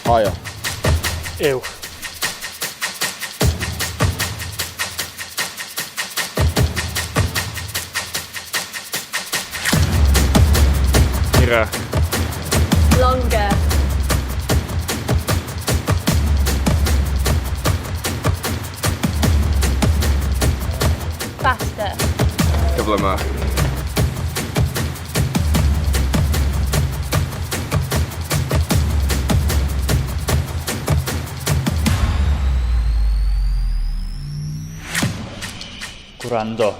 Higher. Ew. Nearer. Longer. Faster. Cyflymach. Gwrando.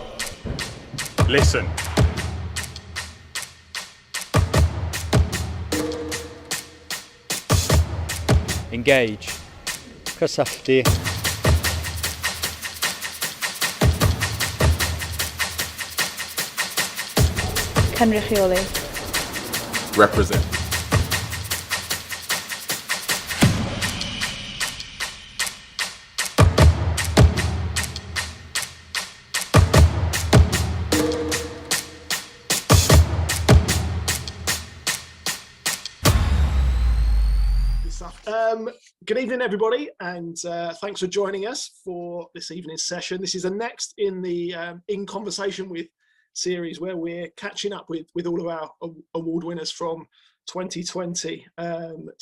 Listen. Engage. Cysylltu. Cynrychioli. Represent. Good evening, everybody, and thanks for joining us for this evening's session. This is the next in the In Conversation With series where we're catching up with all of our award winners from 2020. For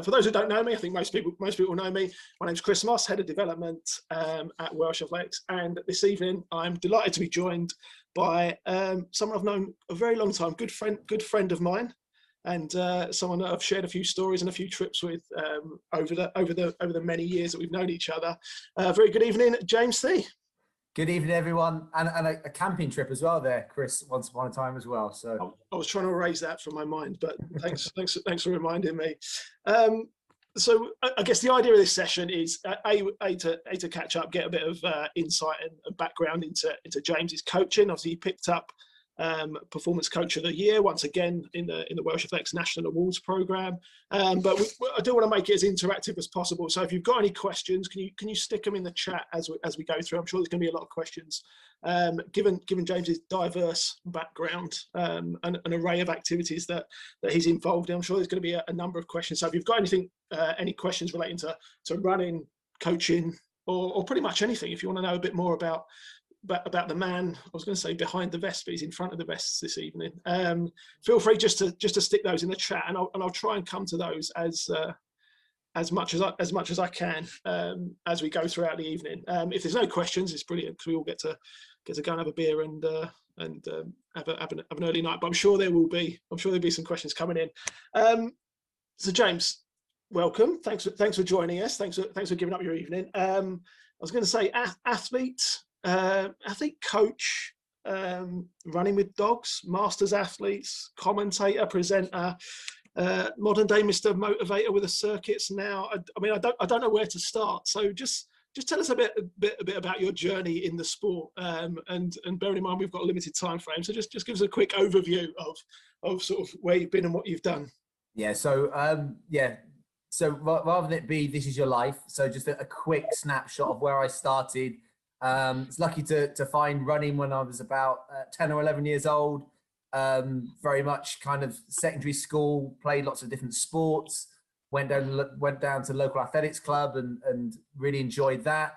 those who don't know me, I think most people know me. My name's Chris Moss, Head of Development at Welsh Athletics, and this evening I'm delighted to be joined by someone I've known a very long time, good friend of mine, and someone that I've shared a few stories and a few trips with over the many years that we've known each other. Very good evening, James Thie. Good evening, everyone, and a camping trip as well there, Chris, once upon a time as well. So I was trying to erase that from my mind, but thanks for reminding me. So I guess the idea of this session is to catch up, get a bit of insight and background into James's coaching. Obviously, he picked up Performance Coach of the Year once again in the Welsh Athletics National Awards Programme. But I do want to make it as interactive as possible. So if you've got any questions, can you stick them in the chat as we go through? I'm sure there's going to be a lot of questions. Given James's diverse background and an array of activities that he's involved in, I'm sure there's going to be a number of questions. So if you've got any questions relating to running, coaching, or pretty much anything, if you want to know a bit more about the man, I was going to say behind the vest, but he's in front of the vests this evening. Feel free just to stick those in the chat, and I'll try and come to those as much as I can as we go throughout the evening. If there's no questions, it's brilliant because we all get to go and have a beer and have an early night. But I'm sure there'll be some questions coming in. So James, welcome. Thanks for joining us. Thanks for giving up your evening. I was going to say athlete, coach, running with dogs, masters athletes, commentator, presenter, modern day Mr. Motivator with the circuits now. I don't know where to start. So just tell us a bit about your journey in the sport, and bearing in mind we've got a limited time frame. So just give us a quick overview of sort of where you've been and what you've done. Yeah. So So rather than it be "This is your life," so just a quick snapshot of where I started. It's lucky to find running when I was about 10 or 11 years old. Very much kind of secondary school, played lots of different sports, went down to local athletics club and really enjoyed that.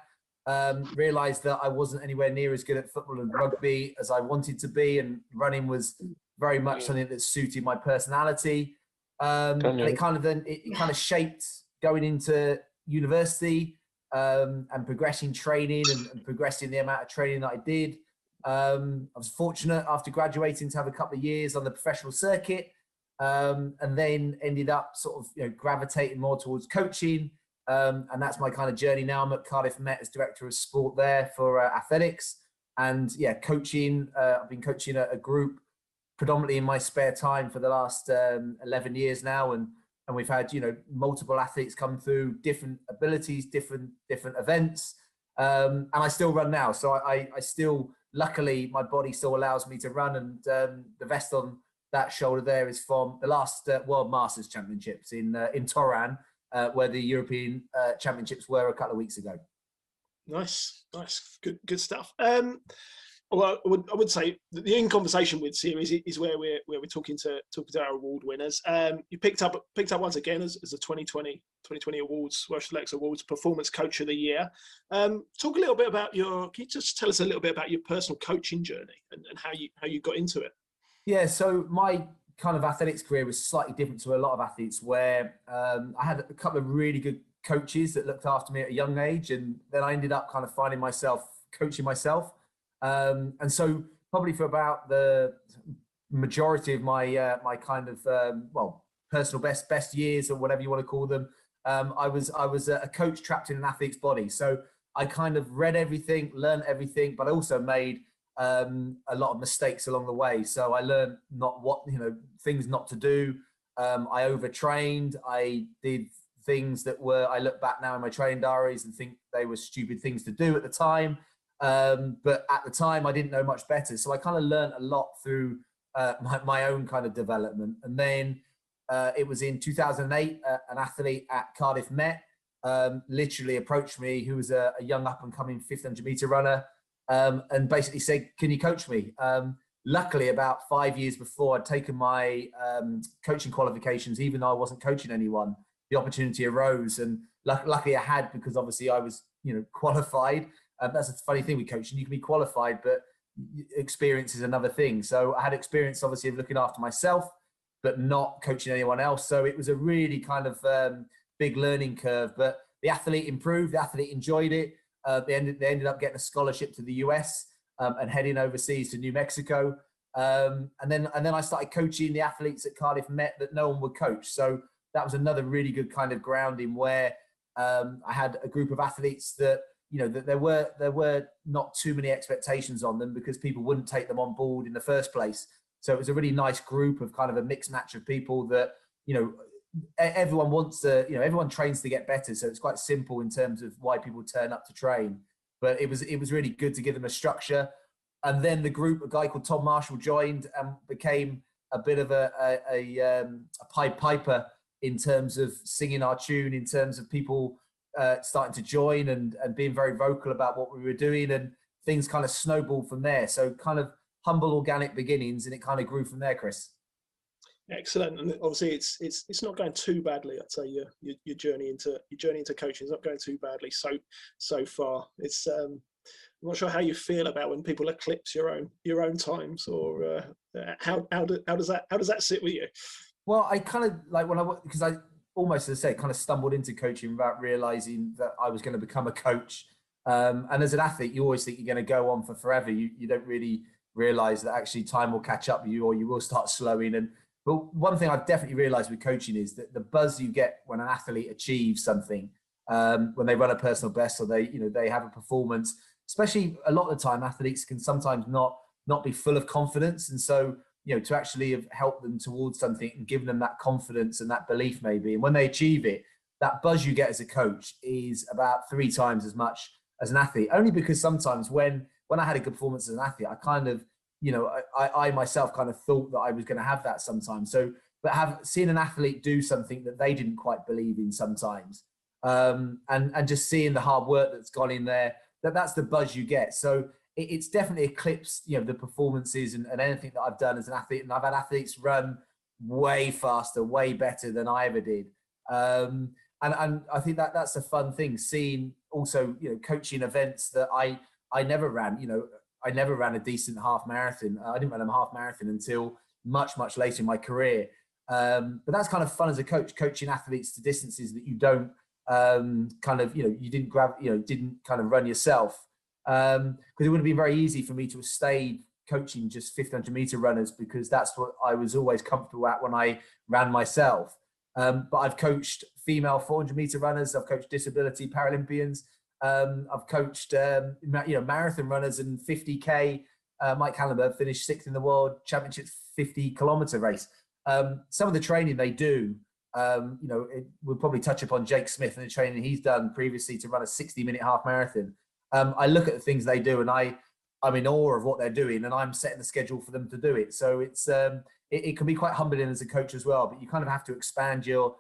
Realized that I wasn't anywhere near as good at football and rugby as I wanted to be, and running was very much something that suited my personality. And it kind of shaped going into university. And progressing training and progressing the amount of training that I did. I was fortunate after graduating to have a couple of years on the professional circuit, and then ended up sort of gravitating more towards coaching, and that's my kind of journey now. I'm at Cardiff Met as director of sport there for athletics, and coaching. I've been coaching a group predominantly in my spare time for the last 11 years now, and we've had multiple athletes come through, different abilities, different events, and I still run now. So I still, luckily, my body still allows me to run, and the vest on that shoulder there is from the last World Masters Championships in Toran, where the European Championships were a couple of weeks ago. Nice, good stuff. Well, I would say that the in conversation with series is where we're talking to our award winners. You picked up once again as the 2020 awards, Welsh Athletics Awards Performance Coach of the Year. Talk a little bit about can you just tell us a little bit about your personal coaching journey and how you got into it? Yeah, so my kind of athletics career was slightly different to a lot of athletes, where I had a couple of really good coaches that looked after me at a young age, and then I ended up kind of finding myself coaching myself. And so probably for about the majority of my my kind of personal best years, or whatever you want to call them, I was a coach trapped in an athlete's body. So I kind of read everything, learned everything, but I also made a lot of mistakes along the way. So I learned things not to do. I overtrained. I did things that I look back now in my training diaries and think they were stupid things to do at the time. But at the time I didn't know much better. So I kind of learned a lot through my own kind of development. And then it was in 2008, an athlete at Cardiff Met literally approached me, who was a young up and coming 1500 meter runner, and basically said, can you coach me? Luckily, about 5 years before I'd taken my coaching qualifications, even though I wasn't coaching anyone, the opportunity arose. And luckily I had, because obviously I was, qualified. That's a funny thing with coaching. You can be qualified, but experience is another thing. So I had experience, obviously, of looking after myself, but not coaching anyone else. So it was a really kind of big learning curve. But the athlete improved. The athlete enjoyed it. They ended up getting a scholarship to the US and heading overseas to New Mexico. And then I started coaching the athletes at Cardiff Met that no one would coach. So that was another really good kind of grounding, where I had a group of athletes that, that there were not too many expectations on them, because people wouldn't take them on board in the first place. So it was a really nice group of kind of a mixed match of people that, everyone wants to, everyone trains to get better. So it's quite simple in terms of why people turn up to train. But it was really good to give them a structure. And then the group, a guy called Tom Marshall, joined and became a bit of a Pied Piper in terms of singing our tune, in terms of people starting to join and being very vocal about what we were doing, and things kind of snowballed from there. So kind of humble, organic beginnings, and it kind of grew from there, Chris. Excellent. And obviously it's not going too badly. I'd say your journey into coaching is not going too badly so far. It's I'm not sure how you feel about when people eclipse your own times, or how does that sit with you? Well, I kind of like because I almost, as I say, kind of stumbled into coaching without realizing that I was going to become a coach. And as an athlete, you always think you're going to go on for forever. You don't really realize that actually time will catch up with you, or you will start slowing. But one thing I've definitely realized with coaching is that the buzz you get when an athlete achieves something, when they run a personal best, or they have a performance, especially a lot of the time, athletes can sometimes not be full of confidence. And so, to actually have helped them towards something and given them that confidence and that belief maybe. And when they achieve it, that buzz you get as a coach is about 3 times as much as an athlete. Only because sometimes when I had a good performance as an athlete, I kind of, I myself kind of thought that I was going to have that sometimes. So, but seen an athlete do something that they didn't quite believe in sometimes, and just seeing the hard work that's gone in there, that's the buzz you get. So it's definitely eclipsed, the performances and anything that I've done as an athlete. And I've had athletes run way faster, way better than I ever did. And I think that's a fun thing, seeing also, coaching events that I never ran. I never ran a decent half marathon. I didn't run a half marathon until much, much later in my career. But that's kind of fun as a coach, coaching athletes to distances that you don't you didn't didn't kind of run yourself. Because it would have been very easy for me to have stayed coaching just 1500 meter runners, because that's what I was always comfortable at when I ran myself. But I've coached female 400 meter runners. I've coached disability Paralympians. I've coached, marathon runners and 50K. Mike Hallenberg finished 6th in the world championship 50 kilometer race. Some of the training they do, we'll probably touch upon Jake Smith and the training he's done previously to run a 60-minute half marathon. I look at the things they do and I'm in awe of what they're doing, and I'm setting the schedule for them to do it. So it's it can be quite humbling as a coach as well, but you kind of have to expand your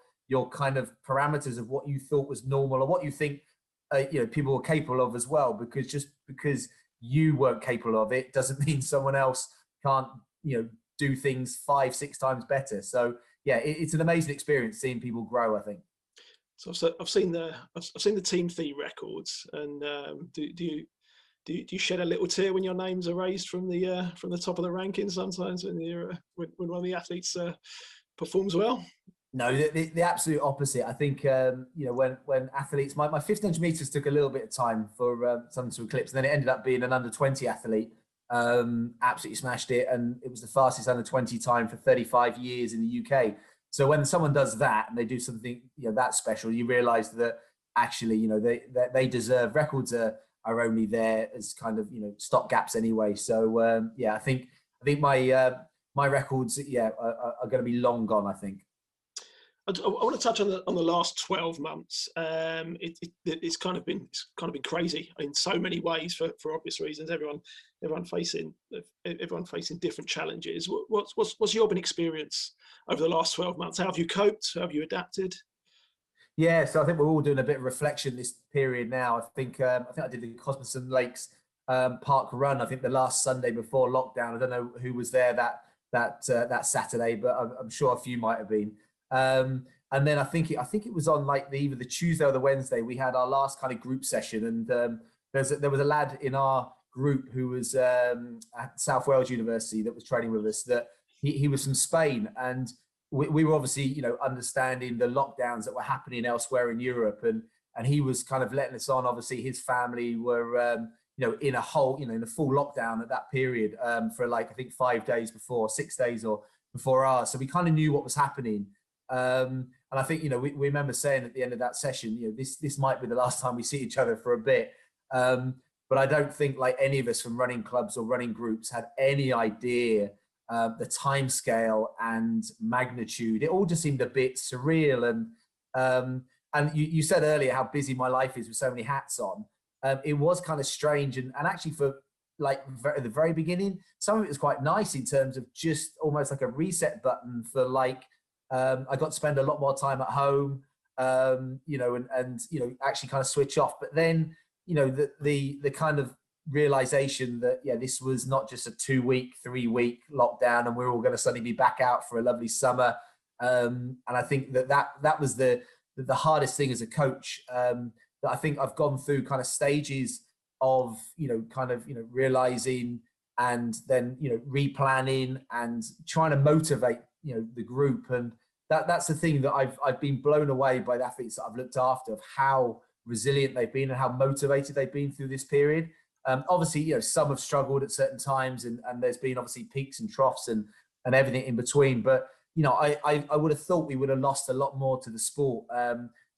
kind of parameters of what you thought was normal or what you think people are capable of as well, because you weren't capable of it doesn't mean someone else can't, do things 5-6 times better. So yeah, it's an amazing experience seeing people grow, I think. So I've seen the Team Thie records, and do you shed a little tear when your names are raised from the top of the rankings sometimes when one of the athletes performs well? No, the absolute opposite. I think when athletes, my 1500 meters took a little bit of time for someone to eclipse, and then it ended up being an under 20 athlete. Absolutely smashed it, and it was the fastest under 20 time for 35 years in the UK. So when someone does that and they do something that special, you realise that actually they deserve. Records are only there as kind of stop gaps anyway. So I think my records are going to be long gone, I think. I want to touch on the last 12 months. It's kind of been crazy in so many ways for obvious reasons. Everyone facing different challenges. What's your been experience over the last 12 months? How have you coped? How have you adapted? Yeah, so I think we're all doing a bit of reflection this period now. I think I did the Cosmoston Lakes Park Run. I think the last Sunday before lockdown. I don't know who was there that Saturday, but I'm sure a few might have been. And then I think it was on like either the Tuesday or the Wednesday. We had our last kind of group session, and there was a lad in our group who was at South Wales University that was training with us. That he was from Spain, and we were obviously understanding the lockdowns that were happening elsewhere in Europe, and he was kind of letting us on. Obviously, his family were in a whole in a full lockdown at that period for like I think 5 days before, 6 days or before ours. So we kind of knew what was happening. And I think we remember saying at the end of that session, this might be the last time we see each other for a bit. But I don't think like any of us from running clubs or running groups had any idea the time scale and magnitude. It all just seemed a bit surreal. And you said earlier how busy my life is with so many hats on. It was kind of strange, and actually for like at the very beginning, some of it was quite nice in terms of just almost like a reset button for like. I got to spend a lot more time at home, and actually kind of switch off. But then, the kind of realization that this was not just a 2-week, 3-week lockdown, and we're all going to suddenly be back out for a lovely summer. And I think that was the hardest thing as a coach. That I think I've gone through kind of stages of realizing and then replanning and trying to motivate the group, and that's the thing that I've been blown away by the athletes that I've looked after, of how resilient they've been and how motivated they've been through this period. Obviously, some have struggled at certain times, and there's been obviously peaks and troughs and everything in between. But I would have thought we would have lost a lot more to the sport,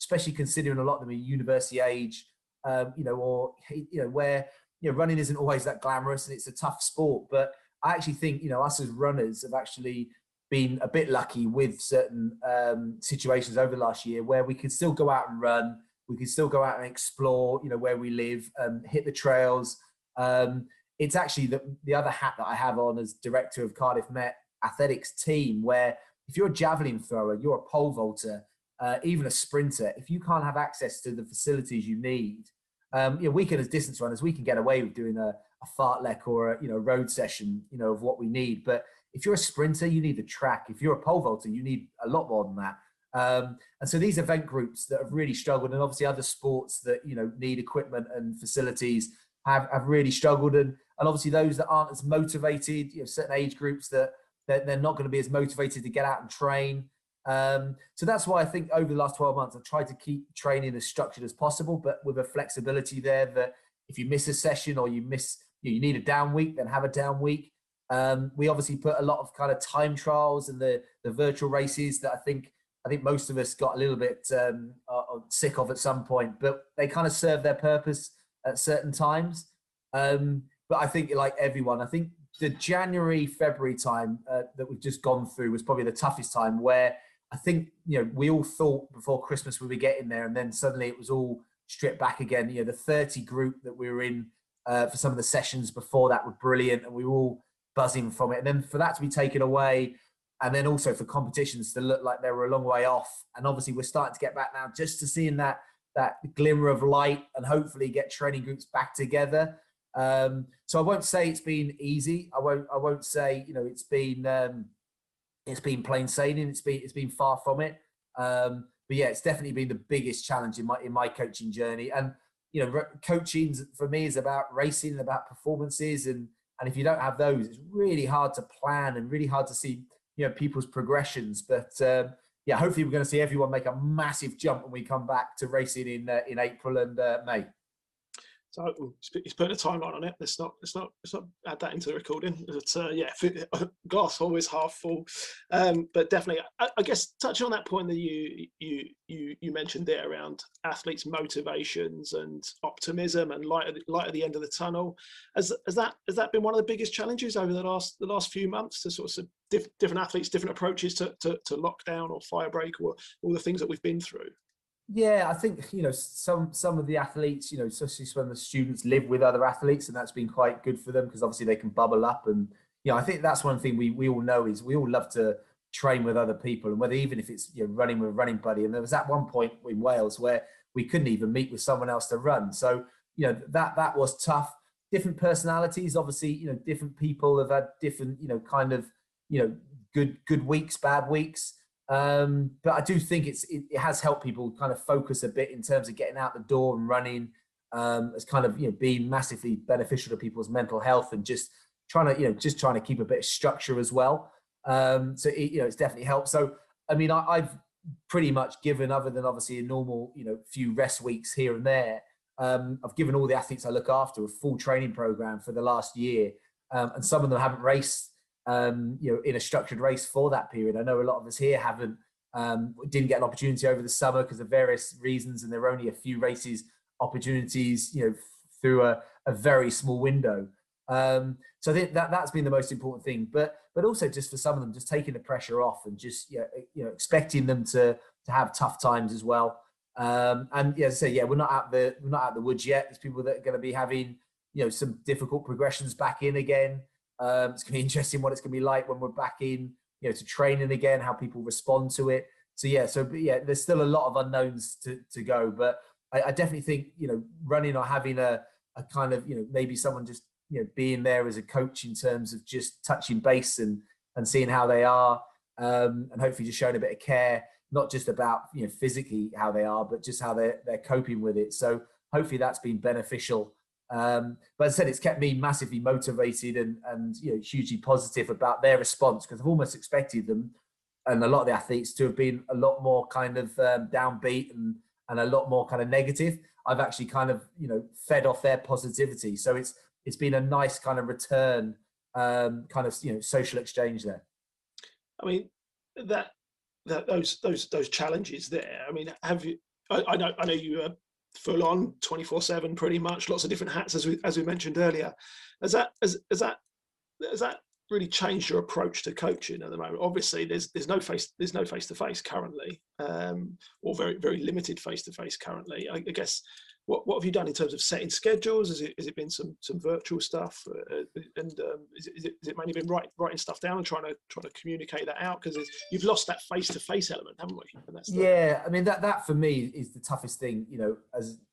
especially considering a lot of them are university age, where running isn't always that glamorous and it's a tough sport. But I actually think us as runners have actually been a bit lucky with certain situations over the last year where we could still go out and run, we could still go out and explore, where we live, hit the trails. It's actually the other hat that I have on as director of Cardiff Met athletics team, where if you're a javelin thrower, you're a pole vaulter, even a sprinter, if you can't have access to the facilities you need, we can, as distance runners, we can get away with doing a fartlek or a road session, of what we need. But if you're a sprinter, you need the track. If you're a pole vaulter, you need a lot more than that. And so these event groups that have really struggled, and obviously other sports that need equipment and facilities have really struggled, and obviously those that aren't as motivated, certain age groups that they're not going to be as motivated to get out and train. So that's why I think over the last 12 months I've tried to keep training as structured as possible, but with a flexibility there that if you miss a session or you need a down week, then have a down week. We obviously put a lot of kind of time trials and the virtual races that I think most of us got a little bit sick of at some point, but they kind of serve their purpose at certain times. But I think, like everyone, I think the January, February time that we've just gone through was probably the toughest time, where I think, we all thought before Christmas we were getting there, and then suddenly it was all stripped back again. The 30 group that we were in for some of the sessions before that were brilliant, and we were all buzzing from it. And then for that to be taken away, and then also for competitions to look like they were a long way off. And obviously we're starting to get back now just to seeing that glimmer of light and hopefully get training groups back together. So I won't say it's been easy. I won't say, you know, it's been plain sailing. It's been far from it. But yeah, it's definitely been the biggest challenge in my coaching journey. And you know, coaching for me is about racing and about performances, and if you don't have those, it's really hard to plan and really hard to see, you know, people's progressions. But yeah, hopefully we're going to see everyone make a massive jump when we come back to racing in April and May. So he's putting a timeline on it. Let's not add that into the recording. It's yeah, glass always half full. But definitely, I guess touching on that point that you mentioned there around athletes' motivations and optimism and light at the end of the tunnel, has that been one of the biggest challenges over the last few months, to sort of different athletes, different approaches to lockdown or firebreak or all the things that we've been through? Yeah, I think, you know, some of the athletes, you know, especially when the students live with other athletes, and that's been quite good for them because obviously they can bubble up. And, you know, I think that's one thing we all know is we all love to train with other people, and whether even if it's, you know, running with a running buddy. And there was at one point in Wales where we couldn't even meet with someone else to run. So, you know, that was tough. Different personalities, obviously, you know, different people have had different, you know, kind of, you know, good weeks, bad weeks. But I do think it has helped people kind of focus a bit in terms of getting out the door and running, as kind of, you know, being massively beneficial to people's mental health and just trying to keep a bit of structure as well. So you know, it's definitely helped. So I mean, I've pretty much given, other than obviously a normal, you know, few rest weeks here and there, I've given all the athletes I look after a full training program for the last year, and some of them haven't raced, you know, in a structured race for that period. I know a lot of us here didn't get an opportunity over the summer because of various reasons, and there were only a few races opportunities, you know, through a very small window. So I think that's been the most important thing, but also just for some of them, just taking the pressure off and just, you know, expecting them to have tough times as well. And yeah, as I say, yeah, we're not out the woods yet. There's people that are going to be having, you know, some difficult progressions back in again. It's going to be interesting what it's going to be like when we're back in, you know, to training again, how people respond to it. So yeah, there's still a lot of unknowns to go, but I definitely think, you know, running or having a kind of, you know, maybe someone just, you know, being there as a coach in terms of just touching base and seeing how they are, and hopefully just showing a bit of care, not just about, you know, physically how they are, but just how they're coping with it. So hopefully that's been beneficial. But as I said, it's kept me massively motivated and you know, hugely positive about their response, because I've almost expected them and a lot of the athletes to have been a lot more kind of downbeat and a lot more kind of negative. I've actually kind of, you know, fed off their positivity. So it's been a nice kind of return, kind of, you know, social exchange there. I mean, those challenges there. I mean, have you? I know you are full on 24/7, pretty much, lots of different hats, as we mentioned earlier. Has that really changed your approach to coaching at the moment? Obviously, there's no face-to-face currently, or very very limited face-to-face currently. I guess what have you done in terms of setting schedules? Has it been some virtual stuff, and is it mainly been writing stuff down and trying to communicate that out, because you've lost that face-to-face element, haven't we? And yeah, I mean that for me is the toughest thing. You know,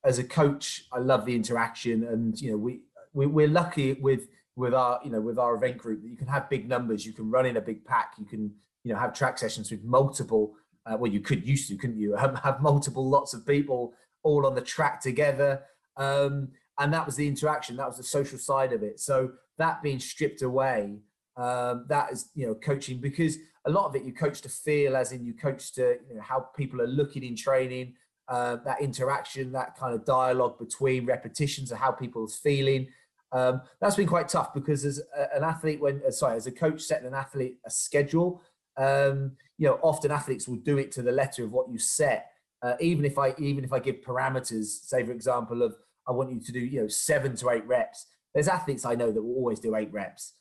as a coach, I love the interaction, and you know, we're lucky with our event group that you can have big numbers, you can run in a big pack, you can, you know, have track sessions with multiple. Well, you used to, couldn't you? Have multiple lots of people all on the track together, and that was the interaction, that was the social side of it. So that being stripped away, that is, you know, coaching, because a lot of it you coach to feel, as in you coach to, you know, how people are looking in training, that interaction, that kind of dialogue between repetitions of how people's feeling. That's been quite tough, because as an athlete, as a coach setting an athlete a schedule, you know, often athletes will do it to the letter of what you set. Even if I give parameters, say for example of, I want you to do, you know, 7 to 8 reps. There's athletes I know that will always do 8 reps.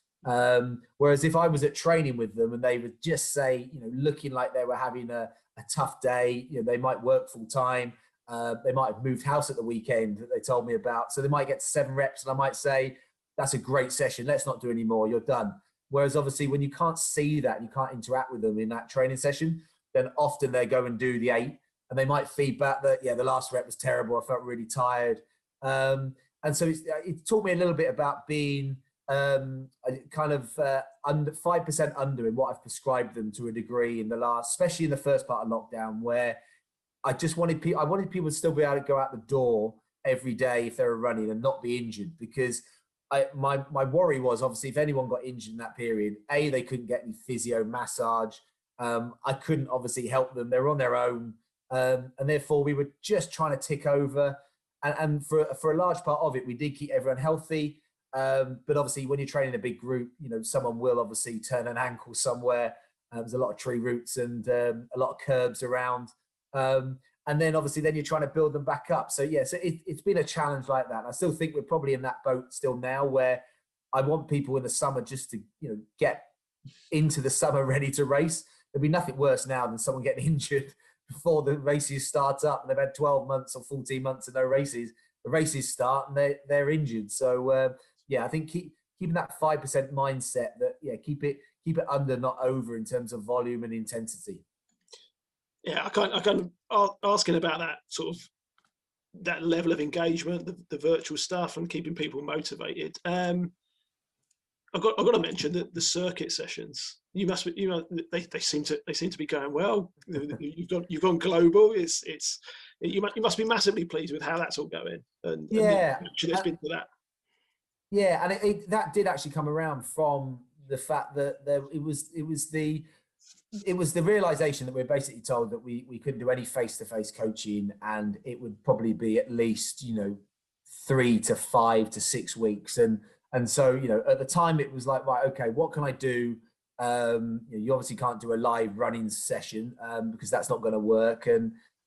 Whereas if I was at training with them and they would just say, you know, looking like they were having a tough day, you know, they might work full time. They might have moved house at the weekend that they told me about. So they might get 7 reps and I might say, that's a great session, let's not do any more, you're done. Whereas obviously when you can't see that and you can't interact with them in that training session, then often they go and do the 8 and they might feedback that, yeah, the last rep was terrible, I felt really tired. And And so it taught me a little bit about being kind of under 5% under in what I've prescribed them to a degree in the last, especially in the first part of lockdown, where I just wanted people, I wanted people to still be able to go out the door every day if they were running and not be injured, because my worry was, obviously, if anyone got injured in that period, they couldn't get any physio, massage. I couldn't obviously help them. They were on their own. And therefore we were just trying to tick over. And for a large part of it, we did keep everyone healthy. But obviously when you're training a big group, you know, someone will obviously turn an ankle somewhere. There's a lot of tree roots and a lot of curbs around. And then obviously then you're trying to build them back up. So yeah, so it's been a challenge like that. And I still think we're probably in that boat still now, where I want people in the summer just to, you know, get into the summer ready to race. There'd be nothing worse now than someone getting injured before the races start up and they've had 12 months or 14 months of no races. The races start and they're injured. So yeah, I think keeping that 5% mindset that, yeah, keep it under, not over, in terms of volume and intensity. Yeah, I kind of asking about that sort of that level of engagement, the virtual stuff, and keeping people motivated. I've got to mention that the circuit sessions. You they seem to be going well. You've gone global. You must be massively pleased with how that's all going. And yeah, and it's been to that. Yeah, and that did actually come around from the fact that it was the realization that we were basically told that we couldn't do any face-to-face coaching, and it would probably be at least, you know, 3 to 5 to 6 weeks. And so, you know, at the time it was like, right, okay, what can I do? You obviously can't do a live running session because that's not going to work.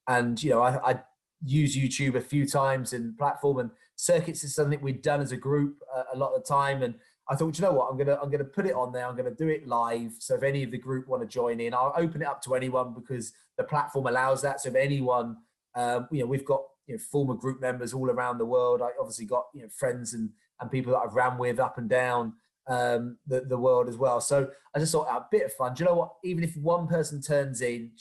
And you know, I use YouTube a few times and platform, and circuits is something we'd done as a group a lot of the time. And I thought, you know what, I'm gonna put it on there. I'm gonna do it live. So if any of the group want to join in, I'll open it up to anyone because the platform allows that. So if anyone, you know, we've got, you know, former group members all around the world. I obviously got, you know, friends and people that I've ran with up and down the world as well. So I just thought, a bit of fun. Do you know what? Even if one person tunes in,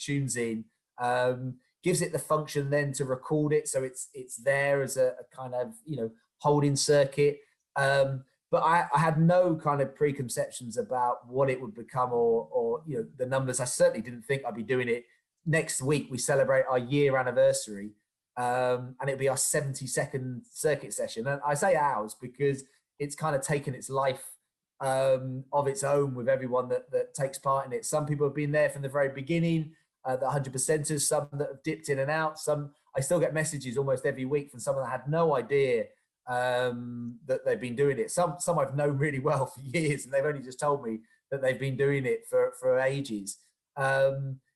gives it the function then to record it, so it's there as a kind of, you know, holding circuit. But I had no kind of preconceptions about what it would become or you know, the numbers. I certainly didn't think I'd be doing it. Next week we celebrate our year anniversary, and it'll be our 72nd circuit session. And I say ours because it's kind of taken its life of its own with everyone that takes part in it. Some people have been there from the very beginning, the 100%ers, some that have dipped in and out. Some, I still get messages almost every week from someone that had no idea that they've been doing it. Some I've known really well for years, and they've only just told me that they've been doing it for ages.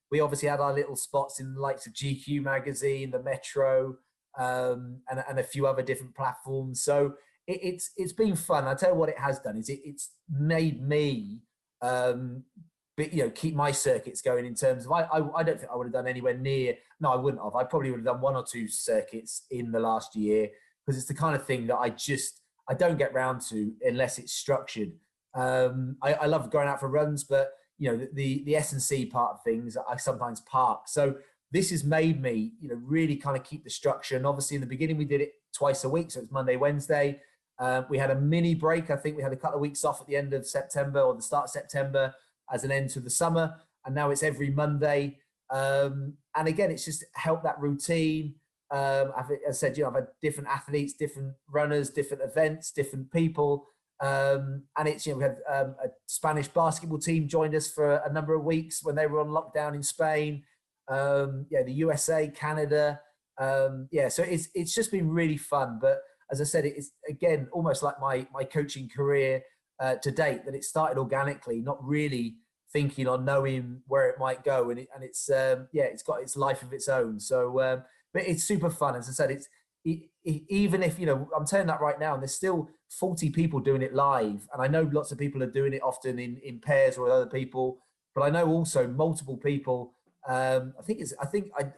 We obviously had our little spots in the likes of GQ magazine, the Metro, and a few other different platforms. So it's been fun. I tell you what it has done is it's made me keep my circuits going, in terms of I don't think I would have done anywhere near. No, I wouldn't have. I probably would have done 1 or 2 circuits in the last year, because it's the kind of thing that I don't get round to unless it's structured. I love going out for runs, but you know, the S&C part of things I sometimes park. So this has made me, you know, really kind of keep the structure. And obviously in the beginning we did it twice a week, so it's Monday, Wednesday. We had a mini break. I think we had a couple of weeks off at the end of September or the start of September as an end to the summer, and now it's every Monday. And again, it's just helped that routine. As I said, you know, I've had different athletes, different runners, different events, different people. And it's, you know, we had a Spanish basketball team joined us for a number of weeks when they were on lockdown in Spain. The USA, Canada. So it's just been really fun. But as I said, it's again almost like my coaching career to date, that it started organically, not really thinking or knowing where it might go, and it's got its life of its own. So but it's super fun. As I said, even if, you know, I'm telling that right now, and there's still 40 people doing it live, and I know lots of people are doing it often in pairs or with other people, but I know also multiple people. I think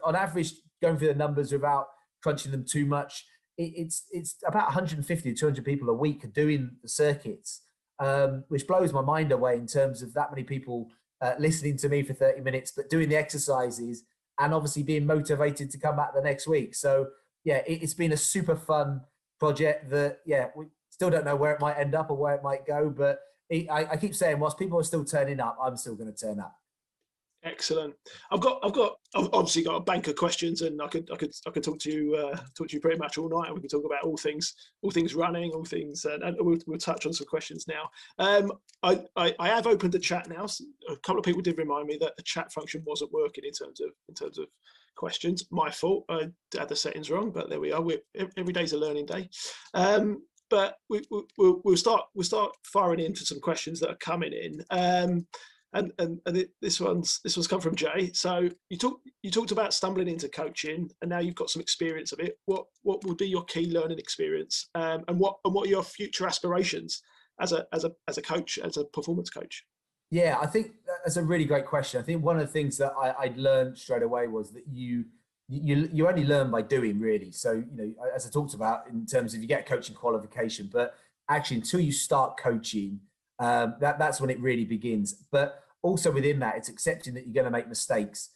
on average, going through the numbers without crunching them too much, it's about 150 to 200 people a week doing the circuits, which blows my mind away in terms of that many people listening to me for 30 minutes, but doing the exercises and obviously being motivated to come back the next week. So yeah, it's been a super fun project that, we still don't know where it might end up or where it might go. But I keep saying, whilst people are still turning up, I'm still going to turn up. Excellent. I've obviously got a bank of questions, and I could talk to you pretty much all night, and we can talk about all things running, all things, and we'll touch on some questions now. I have opened the chat now. A couple of people did remind me that the chat function wasn't working in terms of questions. My fault. I had the settings wrong, but there we are. Every day's a learning day. But we'll start firing into some questions that are coming in. This one's come from Jay. So you talked about stumbling into coaching, and now you've got some experience of it. What would be your key learning experience, and what are your future aspirations as a coach, as a performance coach? Yeah, I think that's a really great question. I think one of the things that I learned straight away was that you only learn by doing, really. So, as I talked about in terms of you get a coaching qualification, but actually until you start coaching, that's when it really begins. But also within that, it's accepting that you're going to make mistakes.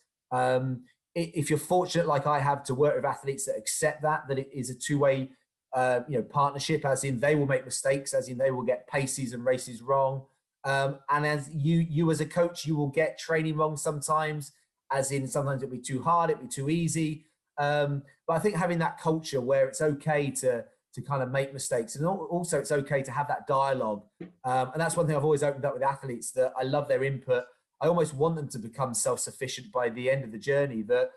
If you're fortunate, like I have, to work with athletes that accept that it is a two-way, partnership, as in they will make mistakes, as in they will get paces and races wrong. And as you as a coach, you will get training wrong sometimes, as in sometimes it'll be too hard, it'll be too easy. But I think having that culture where it's okay to kind of make mistakes, and also it's okay to have that dialogue. And that's one thing I've always opened up with athletes, that I love their input. I almost want them to become self-sufficient by the end of the journey, that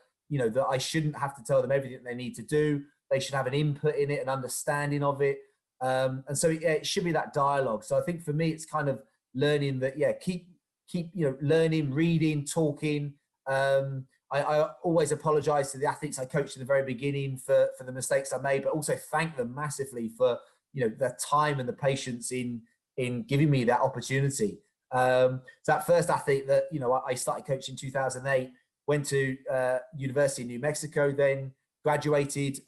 I shouldn't have to tell them everything they need to do. They should have an input in it, an understanding of it. And so it should be that dialogue. So I think for me, it's kind of learning that, keep learning, reading, talking. I always apologize to the athletes I coached in the very beginning for the mistakes I made, but also thank them massively for their time and the patience in giving me that opportunity. So that first athlete that I started coaching in 2008, went to University in New Mexico, then graduated,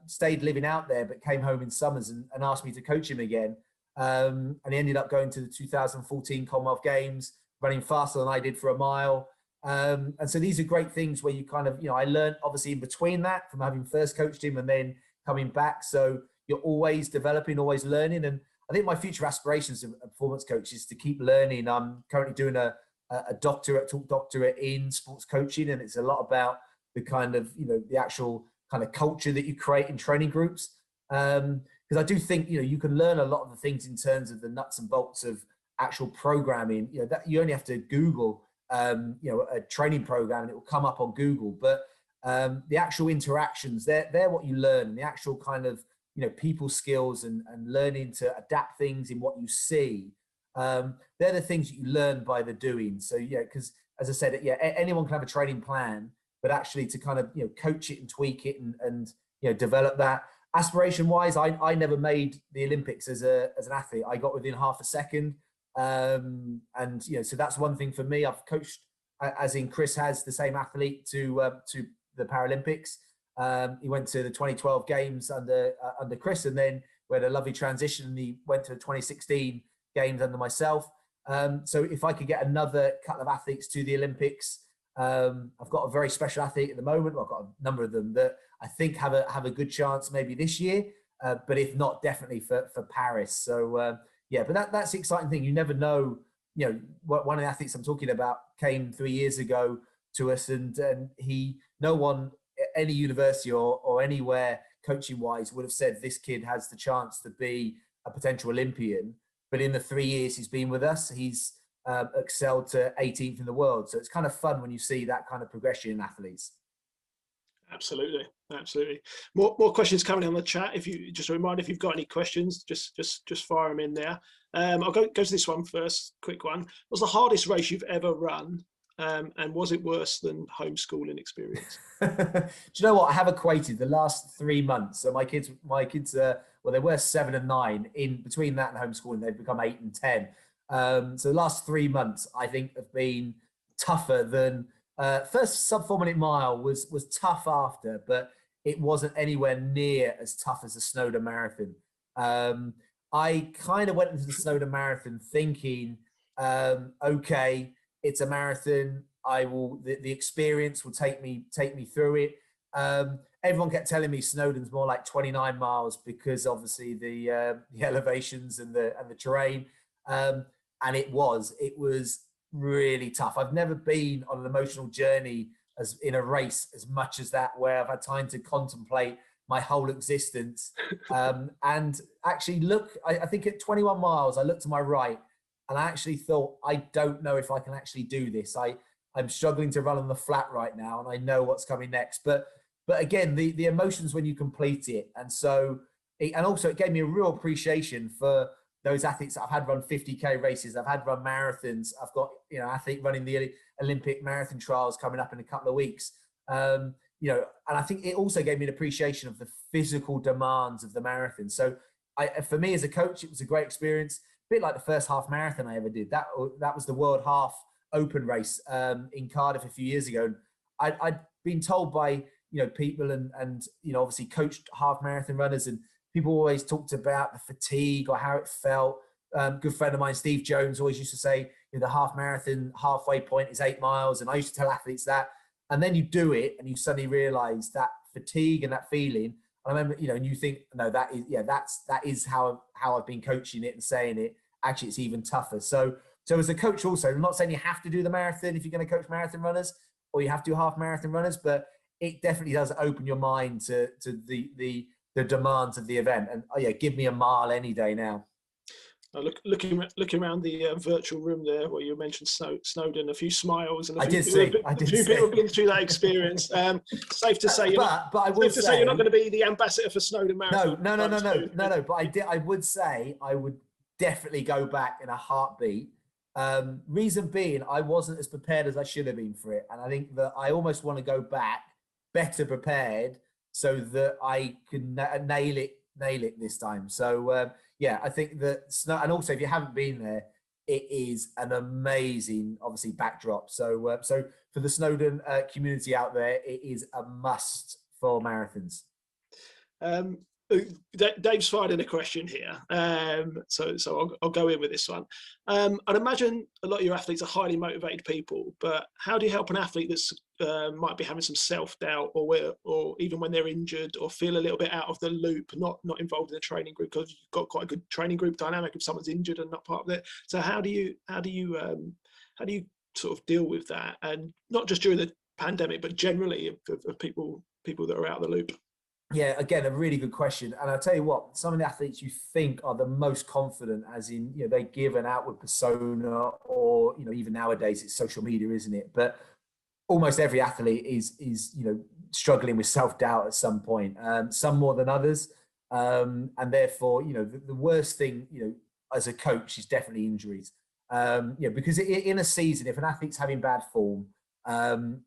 stayed living out there, but came home in summers and asked me to coach him again. And he ended up going to the 2014 Commonwealth Games, running faster than I did for a mile. And so these are great things where you kind of, I learned obviously in between that from having first coached him and then coming back. So you're always developing, always learning. And I think my future aspirations as a performance coach is to keep learning. I'm currently doing a doctorate in sports coaching, and it's a lot about the kind of, the actual kind of culture that you create in training groups. Because I do think, you can learn a lot of the things in terms of the nuts and bolts of actual programming, that you only have to Google a training program and it will come up on Google. But the actual interactions, they're what you learn, and the actual kind of, people skills and learning to adapt things in what you see. They're the things that you learn by the doing. So, because as I said, anyone can have a training plan, but actually to kind of, coach it and tweak it and develop that. Aspiration wise, I never made the Olympics as an athlete. I got within half a second. And so that's one thing for me. I've coached, as in Chris has, the same athlete to the Paralympics. He went to the 2012 games under Chris, and then we had a lovely transition, and he went to the 2016 games under myself. So if I could get another couple of athletes to the Olympics, I've got a very special athlete at the moment. I've got a number of them that I think have a good chance maybe this year, but if not, definitely for Paris. So but that's the exciting thing. You never know. One of the athletes I'm talking about came 3 years ago to us, and no one, any university or anywhere coaching wise, would have said this kid has the chance to be a potential Olympian. But in the 3 years he's been with us, he's excelled to 18th in the world. So it's kind of fun when you see that kind of progression in athletes. Absolutely. More questions coming on the chat. If you just a reminder, if you've got any questions, just fire them in there. I'll go to this one first. Quick one. What's the hardest race you've ever run, and was it worse than homeschooling experience? Do you know what? I have equated the last 3 months. So my kids, they were 7 and 9. In between that and homeschooling, they've become 8 and 10. So the last 3 months, I think, have been tougher than. First sub-4-minute mile was tough after, but it wasn't anywhere near as tough as the Snowdon Marathon. I kind of went into the Snowdon Marathon thinking, okay, it's a marathon. The experience will take me through it. And everyone kept telling me Snowdon's more like 29 miles because obviously the elevations and the terrain. And it was really tough. I've never been on an emotional journey as in a race as much as that, where I've had time to contemplate my whole existence. And actually I think at 21 miles, I looked to my right and I actually thought, I don't know if I can actually do this. I'm struggling to run on the flat right now, and I know what's coming next. But again, the emotions when you complete it. And so, and also it gave me a real appreciation for those athletes that I've had run 50K races. I've had run marathons. I've got, athlete running the Olympic marathon trials coming up in a couple of weeks. And I think it also gave me an appreciation of the physical demands of the marathon. So for me as a coach, it was a great experience. A bit like the first half marathon I ever did. That was the World Half Open race in Cardiff a few years ago. I'd been told by, people and obviously coached half marathon runners, and people always talked about the fatigue or how it felt. Good friend of mine, Steve Jones, always used to say, the half marathon halfway point is 8 miles. And I used to tell athletes that. And then you do it and you suddenly realize that fatigue and that feeling. I remember, and you think, no, that is how I've been coaching it and saying it. Actually, it's even tougher. So as a coach also, I'm not saying you have to do the marathon if you're going to coach marathon runners, or you have to do half marathon runners, but it definitely does open your mind to the demands of the event. And give me a mile any day now. Looking around the virtual room there, where you mentioned Snowdon, a few smiles, and a few people have been through that experience. Safe to say, but I would say you're not going to be the ambassador for Snowdon Marathon. No. But I would say I would definitely go back in a heartbeat. Reason being, I wasn't as prepared as I should have been for it, and I think that I almost want to go back better prepared so that I can nail it this time. So I think that and also if you haven't been there, it is an amazing, obviously, backdrop. So for the Snowdon community out there, it is a must for marathons. Dave's fired in a question here, so I'll go in with this one. I'd imagine a lot of your athletes are highly motivated people, but how do you help an athlete that's might be having some self-doubt, or even when they're injured or feel a little bit out of the loop, not involved in a training group, because you've got quite a good training group dynamic if someone's injured and not part of it. So how do you sort of deal with that, and not just during the pandemic, but generally of people that are out of the loop? Yeah, again, a really good question. And I'll tell you what, some of the athletes you think are the most confident, as in, they give an outward persona, or, even nowadays it's social media, isn't it? But almost every athlete is struggling with self-doubt at some point, some more than others. And therefore, the worst thing, as a coach is definitely injuries. Because in a season, if an athlete's having bad form, and,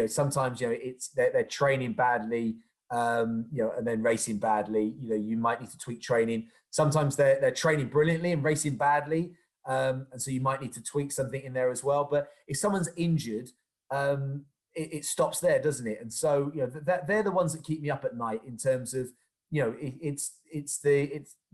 sometimes, it's they're training badly, and then racing badly, you might need to tweak training. Sometimes they're training brilliantly and racing badly, and so you might need to tweak something in there as well. But if someone's injured, it stops there, doesn't it? And so they're the ones that keep me up at night, in terms of it's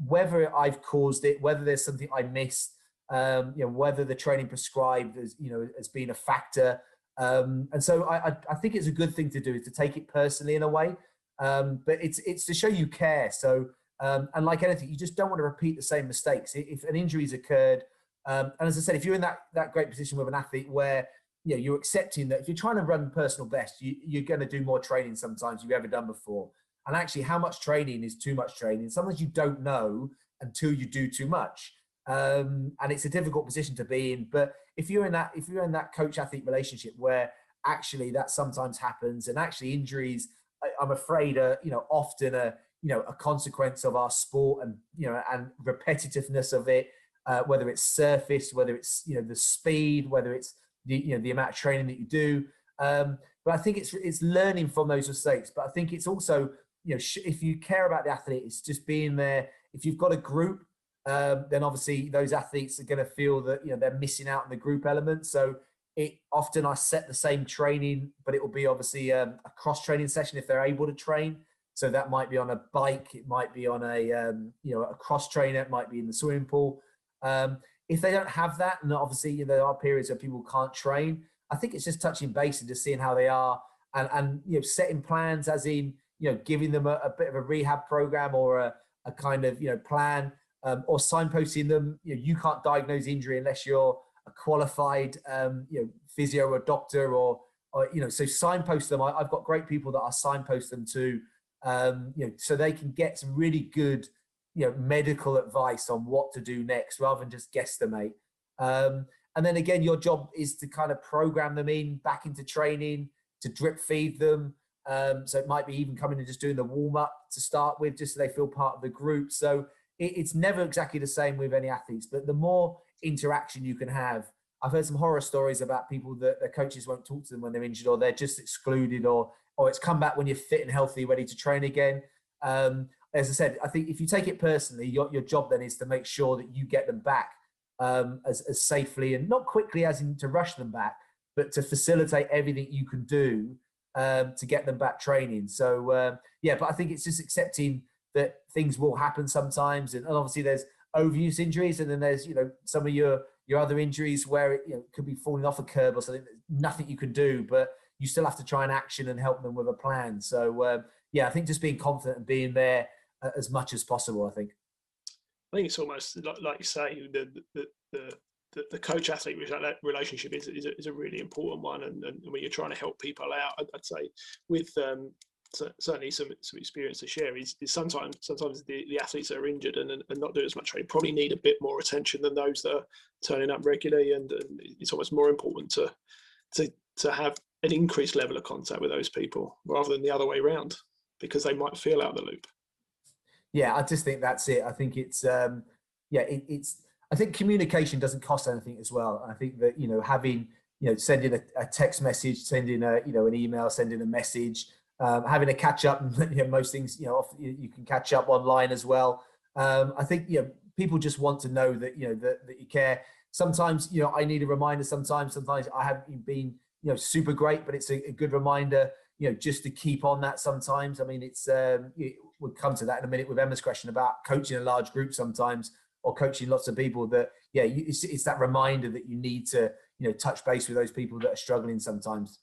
whether I've caused it, whether there's something I missed, whether the training prescribed has been a factor. And so I think it's a good thing to do, is to take it personally in a way. But it's to show you care. So, and like anything, you just don't want to repeat the same mistakes. If an injury's occurred, and as I said, if you're in that great position with an athlete where, you're accepting that if you're trying to run personal best, you're going to do more training sometimes you've ever done before. And actually, how much training is too much training? Sometimes you don't know until you do too much. And it's a difficult position to be in. But if you're in that coach-athlete relationship where actually that sometimes happens, and actually injuries, I'm afraid, are often a consequence of our sport, and and repetitiveness of it, whether it's surface, whether it's the speed, whether it's the amount of training that you do. But I think it's learning from those mistakes. But I think it's also if you care about the athlete, it's just being there. If you've got a group, then obviously those athletes are going to feel that they're missing out on the group element. So I set the same training, but it will be obviously a cross training session if they're able to train. So that might be on a bike, it might be on a cross trainer, it might be in the swimming pool. If they don't have that, and obviously there are periods where people can't train, I think it's just touching base and just seeing how they are, and setting plans, as in giving them a bit of a rehab program or a kind of, plan, or signposting them. You can't diagnose injury unless you're a qualified, physio or doctor or so signpost them. I've got great people that I signpost them to, so they can get some really good, medical advice on what to do next rather than just guesstimate. And then again, your job is to kind of program them back into training, to drip feed them. So it might be even coming and just doing the warm up to start with, just so they feel part of the group. So it's never exactly the same with any athletes, but the more interaction you can have. I've heard some horror stories about people that their coaches won't talk to them when they're injured, or they're just excluded, or it's come back when you're fit and healthy, ready to train again. As I said, I think if you take it personally, your job then is to make sure that you get them back as safely and not quickly as in to rush them back, but to facilitate everything you can do to get them back training. So but I think it's just accepting that things will happen sometimes, and obviously there's overuse injuries, and then there's some of your other injuries where it could be falling off a curb or something. There's nothing you can do, but you still have to try and action and help them with a plan. So I think just being confident and being there as much as possible. I think it's almost like you say, the coach athlete relationship is a really important one, and when you're trying to help people out, I'd say with certainly some experience to share is sometimes the athletes that are injured and not doing as much training probably need a bit more attention than those that are turning up regularly, and it's almost more important to have an increased level of contact with those people rather than the other way around, because they might feel out of the loop. Yeah, I just think that's it. I think it's I think communication doesn't cost anything as well. I think that having sending a text message, sending an email, sending a message, having a catch up, most things you can catch up online as well. I think people just want to know that that you care. Sometimes I need a reminder. Sometimes I haven't been super great, but it's a good reminder just to keep on that. Sometimes I mean it's we'll come to that in a minute with Emma's question about coaching a large group sometimes, or coaching lots of people. That it's that reminder that you need to touch base with those people that are struggling sometimes.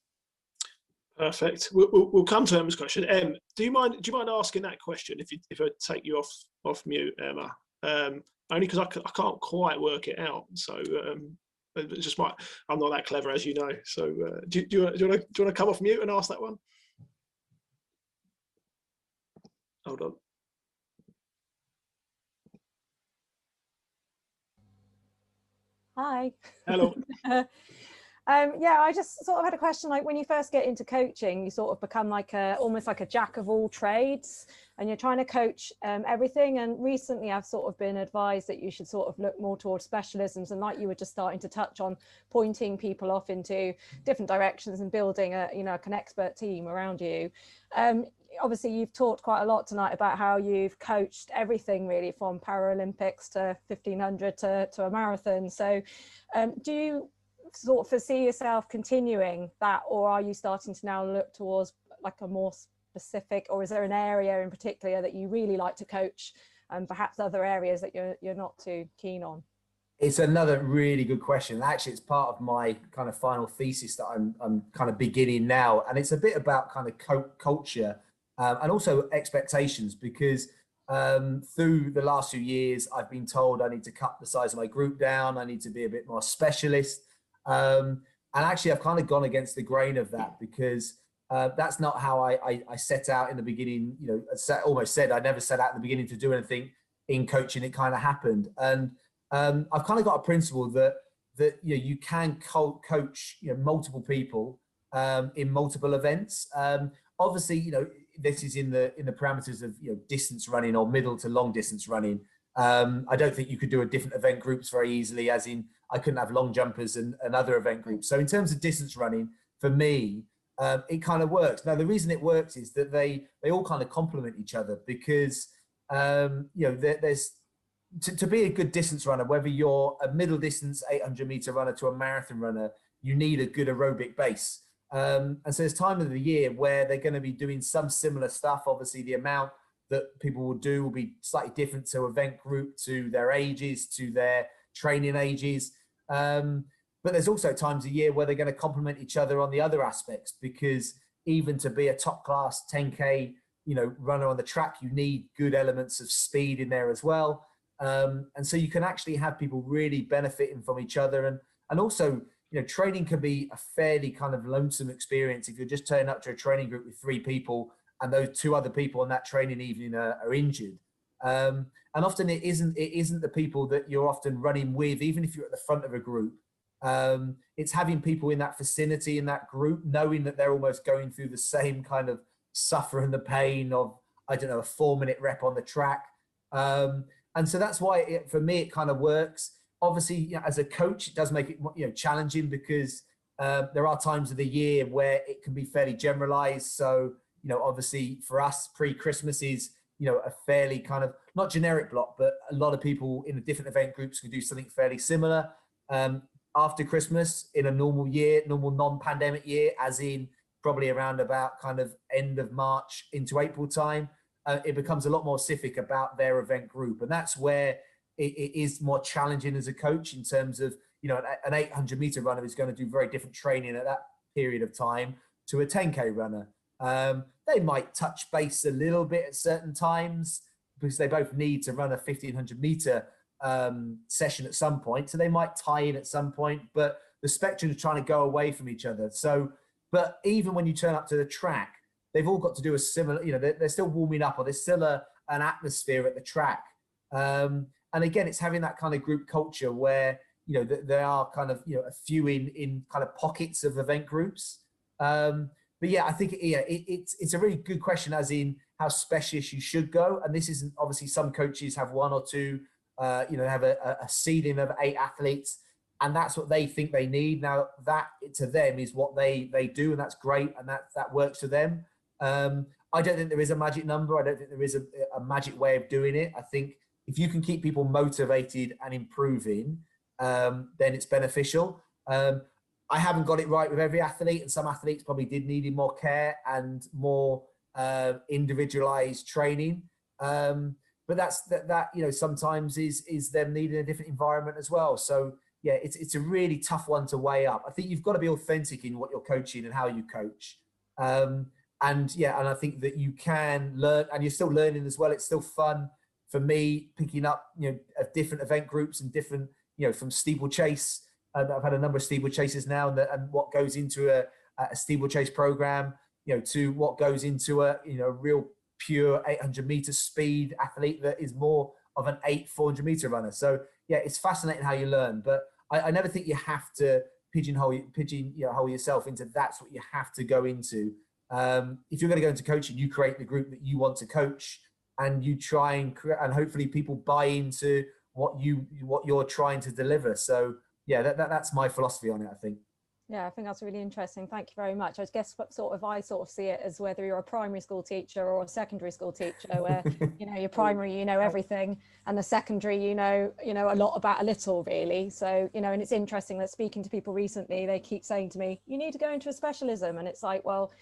Perfect. We'll come to Emma's question. Em, do you mind asking that question if I take you off mute, Emma? Only because I can't quite work it out. So it's just I'm not that clever, as you know. So do you want to come off mute and ask that one? Hold on. Hi. Hello. I just sort of had a question. Like when you first get into coaching, you sort of become almost like a jack of all trades, and you're trying to coach everything. And recently I've sort of been advised that you should sort of look more towards specialisms, and like you were just starting to touch on, pointing people off into different directions and building an expert team around you. Obviously you've talked quite a lot tonight about how you've coached everything really from Paralympics to 1500 to a marathon. So do you sort of foresee yourself continuing that, or are you starting to now look towards like a more specific, or is there an area in particular that you really like to coach, and perhaps other areas that you're not too keen on? It's another really good question. Actually, it's part of my kind of final thesis that I'm kind of beginning now, and it's a bit about kind of culture and also expectations, because through the last few years I've been told I need to cut the size of my group down, I need to be a bit more specialist. And actually I've kind of gone against the grain of that, because that's not how I set out in the beginning. Almost said I never set out in the beginning to do anything in coaching. It kind of happened, and I've kind of got a principle that you can coach multiple people in multiple events. Obviously, this is in the parameters of distance running or middle to long distance running. I don't think you could do a different event groups very easily, as in I couldn't have long jumpers and other event groups. So in terms of distance running, for me, it kind of works. Now, the reason it works is that they all kind of complement each other, because there's to be a good distance runner, whether you're a middle distance 800-meter runner to a marathon runner, you need a good aerobic base. And so there's time of the year where they're going to be doing some similar stuff. Obviously, the amount that people will do will be slightly different to event group, to their ages, to their training ages. But there's also times of year where they're going to complement each other on the other aspects, because even to be a top class 10K runner on the track, you need good elements of speed in there as well. And so you can actually have people really benefiting from each other. And also, training can be a fairly kind of lonesome experience if you're just turning up to a training group with 3 people and those 2 other people on that training evening are injured. And often it isn't the people that you're often running with, even if you're at the front of a group. It's having people in that vicinity, in that group, knowing that they're almost going through the same kind of suffer and the pain of, I don't know, a 4-minute rep on the track. And so that's why for me, it kind of works. Obviously, as a coach, it does make it challenging because there are times of the year where it can be fairly generalized. So, obviously for us, pre-Christmas is, a fairly kind of not generic block, but a lot of people in the different event groups can do something fairly similar. After Christmas, in a normal year, normal non-pandemic year, as in probably around about kind of end of March into April time, it becomes a lot more specific about their event group. And that's where it is more challenging as a coach in terms of, an 800-meter runner is going to do very different training at that period of time to a 10K runner. They might touch base a little bit at certain times because they both need to run a 1500-meter session at some point. So they might tie in at some point, but the spectrum is trying to go away from each other. So, but even when you turn up to the track, they've all got to do a similar, they're still warming up, or there's still an atmosphere at the track. And again, it's having that kind of group culture where, there are kind of, a few in kind of pockets of event groups. But yeah, I think it's a really good question, as in how specialist you should go. And this isn't, obviously some coaches have 1 or 2, have a ceiling of 8 athletes, and that's what they think they need. Now that to them is what they do, and that's great, and that works for them. I don't think there is a magic number. I don't think there is a magic way of doing it. I think if you can keep people motivated and improving, then it's beneficial. I haven't got it right with every athlete, and some athletes probably did need more care and more individualized training. But that's that sometimes is them needing a different environment as well. So yeah, it's a really tough one to weigh up. I think you've got to be authentic in what you're coaching and how you coach. And I think that you can learn, and you're still learning as well. It's still fun for me picking up, of different event groups and different, from steeplechase. I've had a number of steeplechases now, and what goes into a steeplechase program, to what goes into a real pure 800-meter speed athlete that is more of an 400-meter runner. So yeah, it's fascinating how you learn, but I never think you have to pigeonhole yourself into that's what you have to go into. If you're going to go into coaching, you create the group that you want to coach, and you try and hopefully people buy into what you're trying to deliver. So yeah, that's my philosophy on it, I think. Yeah, I think that's really interesting. Thank you very much. I guess I see it as whether you're a primary school teacher or a secondary school teacher, where your primary, everything, and the secondary, a lot about a little, really. So and it's interesting that speaking to people recently, they keep saying to me, you need to go into a specialism, and it's like, well,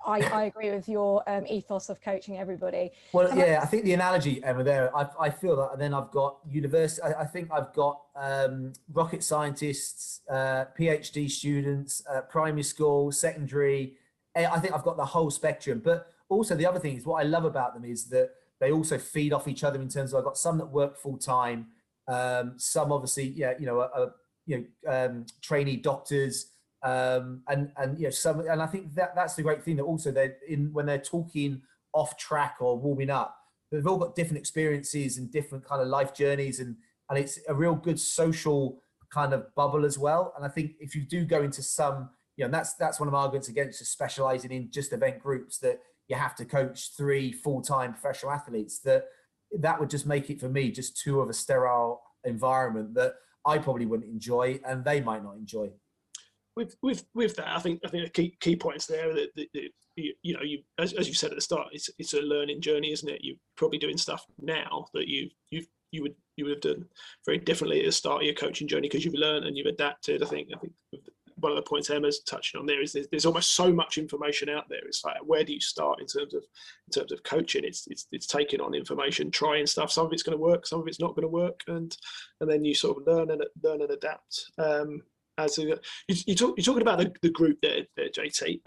I agree with your ethos of coaching everybody. Well, I think the analogy, Emma, there, I feel that. And then I've got university. I think I've got rocket scientists, PhD students, primary school, secondary. I think I've got the whole spectrum. But also the other thing is, what I love about them is that they also feed off each other in terms of, I've got some that work full time, some obviously, trainee doctors. And some, and I think that's the great thing, that also when they're talking off track or warming up, they've all got different experiences and different kind of life journeys, and it's a real good social kind of bubble as well. And I think if you do go into some, and that's one of my arguments against just specializing in just event groups, that you have to coach 3 full-time professional athletes, that would just make it, for me, just too of a sterile environment that I probably wouldn't enjoy and they might not enjoy. With that, I think the key points there that you as you said at the start, it's a learning journey, isn't it? You're probably doing stuff now that you would have done very differently at the start of your coaching journey, because you've learned and you've adapted. I think one of the points Emma's touching on there is there's almost so much information out there. It's like, where do you start in terms of coaching? It's taking on information, trying stuff. Some of it's going to work, some of it's not going to work, and then you sort of learn and adapt. You're talking about the group there, JT.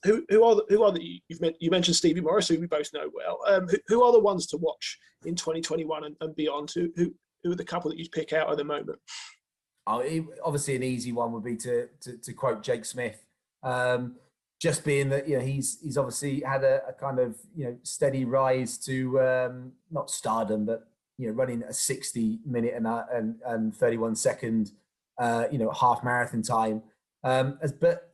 Who are the you mentioned Stevie Morris, who we both know well. Who are the ones to watch in 2021 and beyond? Who are the couple that you'd pick out at the moment? Obviously, an easy one would be to quote Jake Smith. Just being that he's obviously had a kind of steady rise to not stardom, but running a 60-minute and 31-second half marathon time. But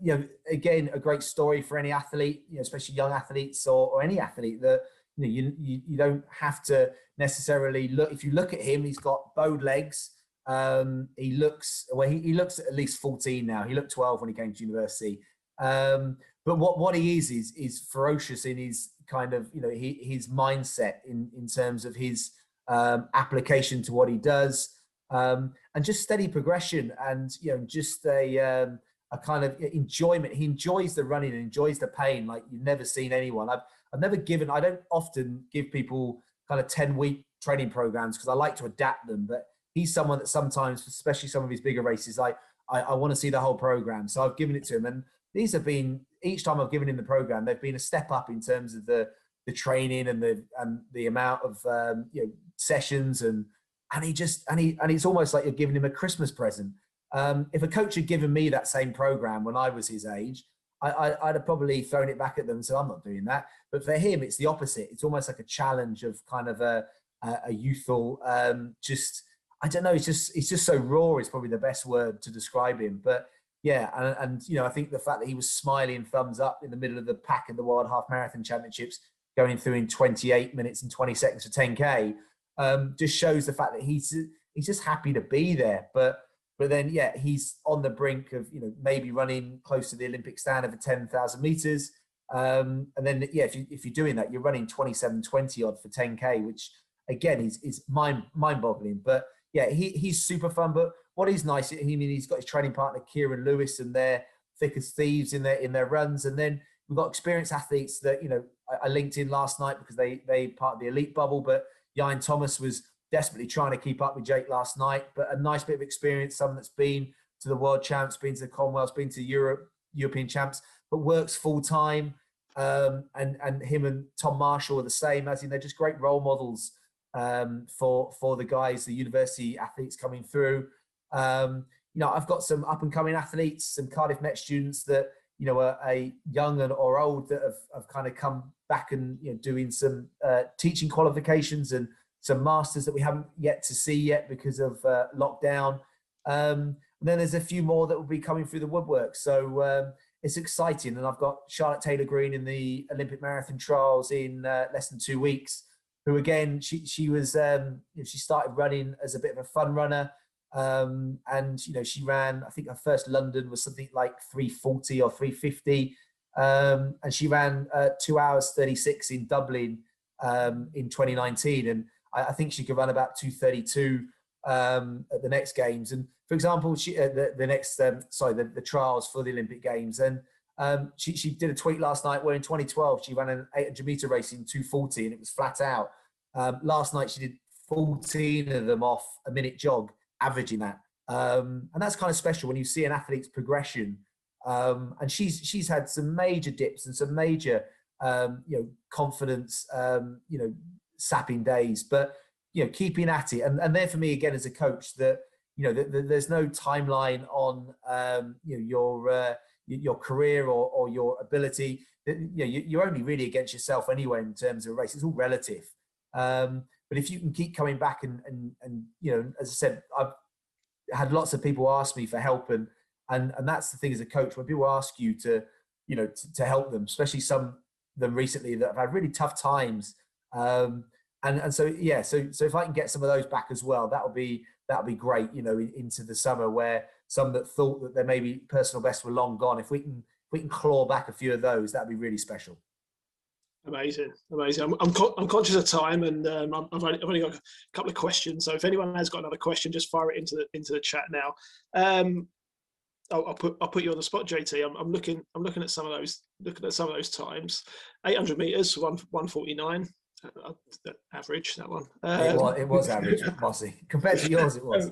again, a great story for any athlete, especially young athletes or any athlete, that you don't have to necessarily look. If you look at him, he's got bowed legs. He looks at least 14 now. He looked 12 when he came to university. But what he is ferocious in his kind of his mindset in terms of his application to what he does, and just steady progression, and just a kind of enjoyment. He enjoys the running and enjoys the pain like you've never seen anyone. I've never given. I don't often give people kind of 10-week training programs because I like to adapt them, but he's someone that sometimes, especially some of his bigger races, I want to see the whole program. So I've given it to him, and these have been, each time I've given him the program, they've been a step up in terms of the training and the amount of sessions, and it's almost like you're giving him a Christmas present. If a coach had given me that same program when I was his age, I'd have probably thrown it back at them and said, I'm not doing that. But for him, it's the opposite. It's almost like a challenge of kind of a youthful, I don't know. It's just so raw is probably the best word to describe him. But yeah, and I think the fact that he was smiling, thumbs up in the middle of the pack in the World Half Marathon Championships, going through in 28 minutes and 20 seconds for 10K, just shows the fact that he's just happy to be there. But then he's on the brink of maybe running close to the Olympic standard for 10,000 meters. And then if you're doing that, you're running 27:20 odd for 10K, which again is mind-boggling. But yeah, he's super fun. But what is nice, he's got his training partner Kieran Lewis, and they're thick as thieves in their runs. And then we've got experienced athletes that I linked in last night because they part of the elite bubble. But Ian Thomas was desperately trying to keep up with Jake last night. But a nice bit of experience, someone that's been to the World Champs, been to the Commonwealths, been to European Champs, but works full time. And him and Tom Marshall are the same. As in, they're just great role models for the guys, the university athletes coming through. I've got some up and coming athletes, some Cardiff Met students that are a young or old that have kind of come back and doing some teaching qualifications and some masters that we haven't yet to see yet because of lockdown. And then there's a few more that will be coming through the woodwork. So it's exciting. And I've got Charlotte Taylor Green in the Olympic Marathon trials in less than 2 weeks, who again, she was, she started running as a bit of a fun runner. And she ran, I think her first London was something like 3:40 or 3:50. And she ran 2 hours 36 in Dublin in 2019. And I think she could run about 2:32 at the next games. And for example, she the trials for the Olympic Games. And she did a tweet last night where in 2012 she ran an 800 meter race in 2:40 and it was flat out. Last night she did 14 of them off a minute jog, averaging that. And that's kind of special when you see an athlete's progression. And she's had some major dips and some major confidence sapping days, but keeping at it. And there for me again as a coach that there's no timeline on your career or your ability. You're only really against yourself anyway in terms of a race. It's all relative. But if you can keep coming back and as I said, I've had lots of people ask me for help, and that's the thing as a coach, when people ask you to help them, especially some of them recently that have had really tough times. So if I can get some of those back as well, that'll be great, into the summer, where some that thought that their maybe personal best were long gone. If we can claw back a few of those, that'd be really special. Amazing. I'm conscious of time, and I've only got a couple of questions. So if anyone has got another question, just fire it into the chat now. I'll put you on the spot, JT. I'm looking at some of those times. 800 meters, 1:49. Average, that one. It was average, Mossy. Compared to yours, it was.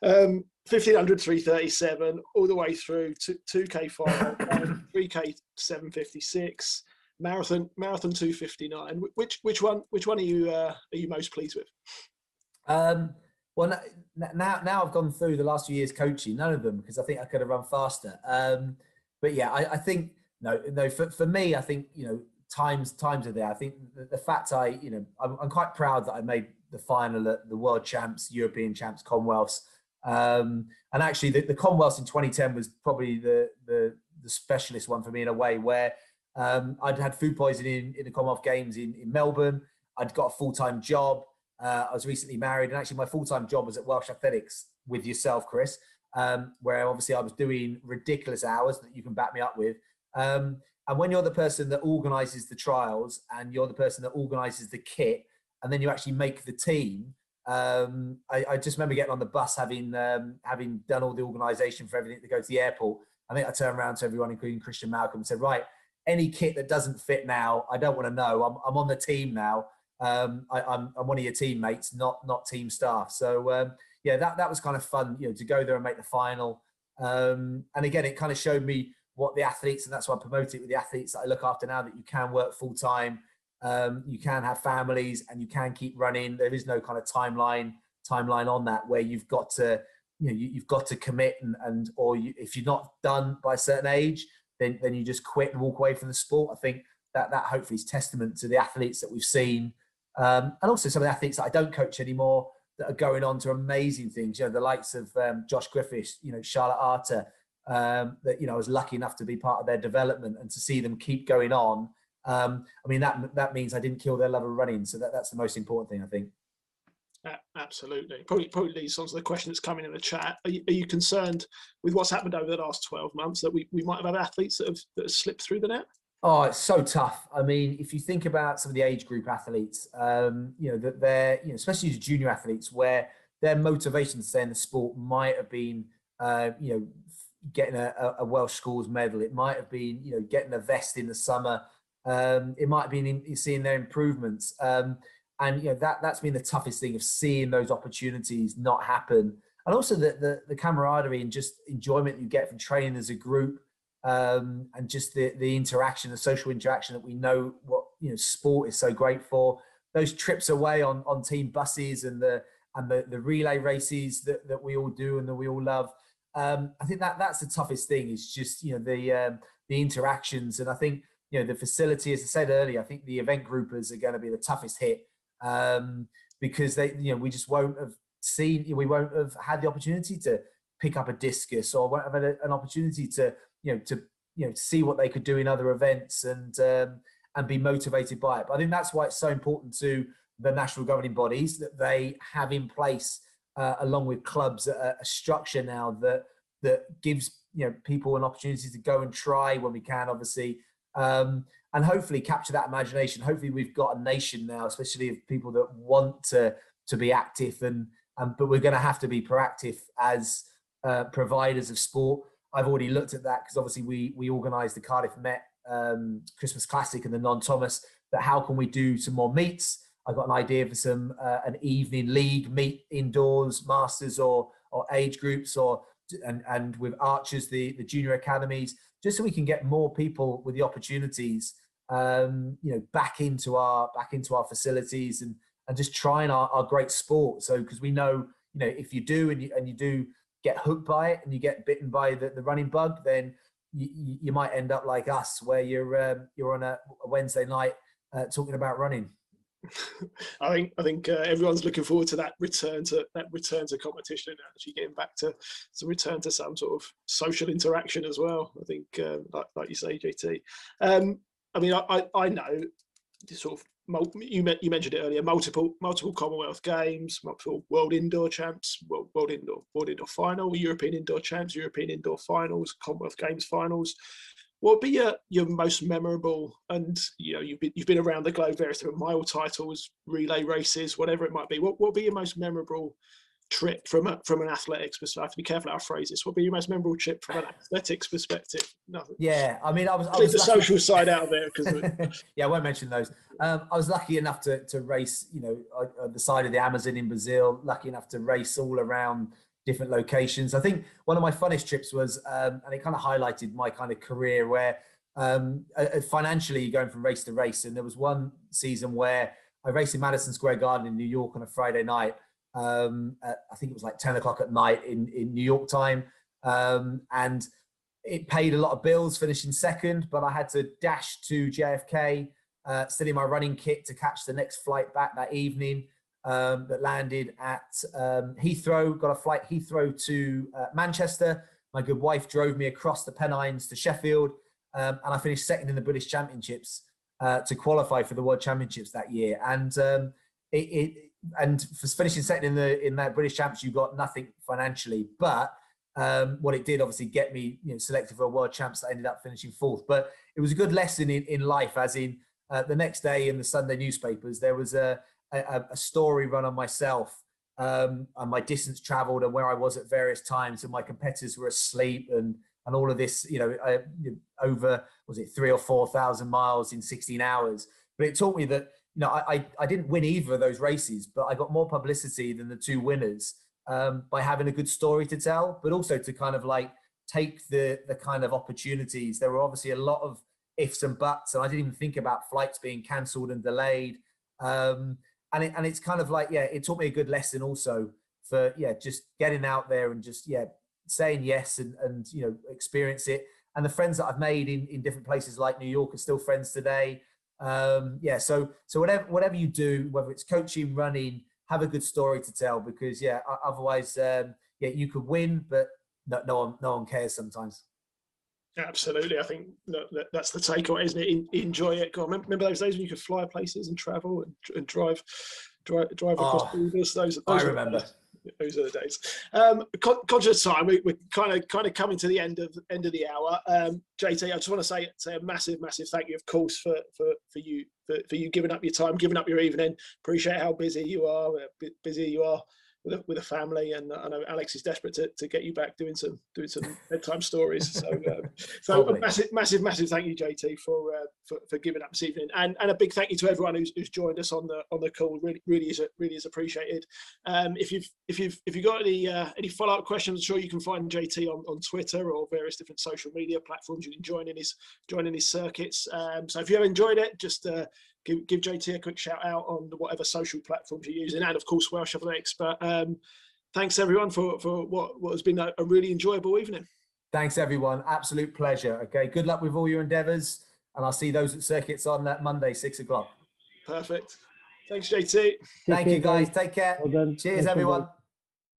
1500, 337, all the way through to 2K 5, 3K 756, marathon 259. Which one are you most pleased with? Well, now I've gone through the last few years coaching, none of them, because I think I could have run faster. But yeah, I think no. For me, I think times are there. I think the fact I'm quite proud that I made the final at the World Champs, European Champs, Commonwealths, and actually the Commonwealths in 2010 was probably the specialist one for me in a way, where I'd had food poisoning in the Commonwealth Games in Melbourne. I'd got a full-time job. I was recently married, and actually my full-time job was at Welsh Athletics with yourself, Chris, where obviously I was doing ridiculous hours that you can back me up with. And when you're the person that organises the trials and you're the person that organises the kit, and then you actually make the team, I just remember getting on the bus, having done all the organisation for everything to go to the airport. I think I turned around to everyone, including Christian Malcolm, and said, right, any kit that doesn't fit now, I don't want to know. I'm on the team now. I'm one of your teammates, not team staff. So yeah, that was kind of fun, to go there and make the final. And again, it kind of showed me what the athletes, and that's why I promote it with the athletes that I look after now, that you can work full time, you can have families, and you can keep running. There is no kind of timeline on that, where you've got to you've got to commit, and if you're not done by a certain age, then you just quit and walk away from the sport. I think that hopefully is testament to the athletes that we've seen. And also some of the athletes that I don't coach anymore that are going on to amazing things, the likes of Josh Griffiths, Charlotte Arter, that, I was lucky enough to be part of their development and to see them keep going on. I mean, that means I didn't kill their love of running. So that's the most important thing, I think. Absolutely. Probably leads on to the question that's coming in the chat. Are you concerned with what's happened over the last 12 months that we might have had athletes that have slipped through the net? Oh, it's so tough. I mean, if you think about some of the age group athletes, that they're, especially the junior athletes, where their motivation to stay in the sport might have been, getting a Welsh schools medal. It might have been, getting a vest in the summer. It might have been seeing their improvements. And, that's been the toughest thing, of seeing those opportunities not happen. And also the camaraderie and just enjoyment you get from training as a group. And just the interaction, the social interaction that we know what sport is so great for. Those trips away on team buses and the relay races that we all do and that we all love. I think that's the toughest thing, is just the interactions. And I think the facility, as I said earlier, I think the event groupers are going to be the toughest hit, because they we just won't have had the opportunity to pick up a discus, or won't have had an opportunity to see what they could do in other events and be motivated by it. But I think that's why it's so important to the national governing bodies that they have in place, along with clubs, a structure now that gives people an opportunity to go and try when we can, obviously, and hopefully capture that imagination. Hopefully we've got a nation now, especially of people that want to be active, but we're going to have to be proactive as providers of sport. I've already looked at that, because obviously we organised the Cardiff Met Christmas Classic and the Non-Thomas, but how can we do some more meets? I've got an idea for some an evening league meet indoors, masters or age groups, and with Archers, the junior academies, just so we can get more people with the opportunities back into our facilities and just trying our great sport. So because we know if you do and you do get hooked by it and you get bitten by the running bug, then you might end up like us, where you're on a Wednesday night talking about running. I think everyone's looking forward to that return to competition, and actually getting back to return to some sort of social interaction as well. I think, like you say, JT. I mean, I know this sort of. You mentioned it earlier. Multiple Commonwealth Games, multiple World Indoor Champs, World Indoor Final, European Indoor Champs, European Indoor Finals, Commonwealth Games Finals. What would be your most memorable? And you've been around the globe, various different mile titles, relay races, whatever it might be. What would be your most memorable trip from an athletics perspective? I have to be careful how I phrase this. What would be your most memorable trip from an athletics perspective? Nothing. Yeah, I mean, I was Leave the lucky. social side out of it because yeah, I won't mention those. I was lucky enough to race, on the side of the Amazon in Brazil. Lucky enough to race all around different locations. I think one of my funnest trips was, and it kind of highlighted my kind of career where financially going from race to race. And there was one season where I raced in Madison Square Garden in New York on a Friday night. I think it was like 10 o'clock at night in New York time. And it paid a lot of bills finishing second, but I had to dash to JFK, still in my running kit to catch the next flight back that evening. That landed at Heathrow, got a flight Heathrow to Manchester. My good wife drove me across the Pennines to Sheffield, and I finished second in the British Championships to qualify for the World Championships that year. And for finishing second in that British Championships, you got nothing financially, but what it did obviously get me selected for a World Champs. I ended up finishing fourth, but it was a good lesson in life, as in the next day in the Sunday newspapers there was a story run on myself, on my distance traveled and where I was at various times, and my competitors were asleep and all of this, over, was it 3,000 or 4,000 miles in 16 hours. But it taught me that, I didn't win either of those races, but I got more publicity than the two winners by having a good story to tell, but also to kind of like take the kind of opportunities. There were obviously a lot of ifs and buts, and I didn't even think about flights being cancelled and delayed. And it's kind of like, it taught me a good lesson also for, just getting out there and just, saying yes and experience it. And the friends that I've made in different places like New York are still friends today. So whatever you do, whether it's coaching, running, have a good story to tell, because otherwise, you could win, but no one cares sometimes. Absolutely. I think that's the takeaway, isn't it? Enjoy it. God, remember those days when you could fly places and travel and drive across borders? I remember. Those are the days. Conscious time, we're kind of coming to the end of the hour. JT, I just want to say a massive thank you, of course, for you giving up your time, giving up your evening. Appreciate how busy you are with a family, and I know Alex is desperate to get you back doing some bedtime stories. So a massive thank you, JT, for giving up this evening, and a big thank you to everyone who's joined us on the call. Really is appreciated. If you've got any follow-up questions, I'm sure you can find JT on Twitter or various different social media platforms. You can join in his circuits. So if you have enjoyed it, just give JT a quick shout out on whatever social platforms you're using, and of course Welsh Athletics. But thanks everyone for what has been a really enjoyable evening. Thanks everyone, absolute pleasure. Okay, good luck with all your endeavours, and I'll see those at circuits on that Monday, 6 o'clock. Perfect. Thanks, JT. Thank you guys. Take care. Well done. Cheers Thanks, everyone.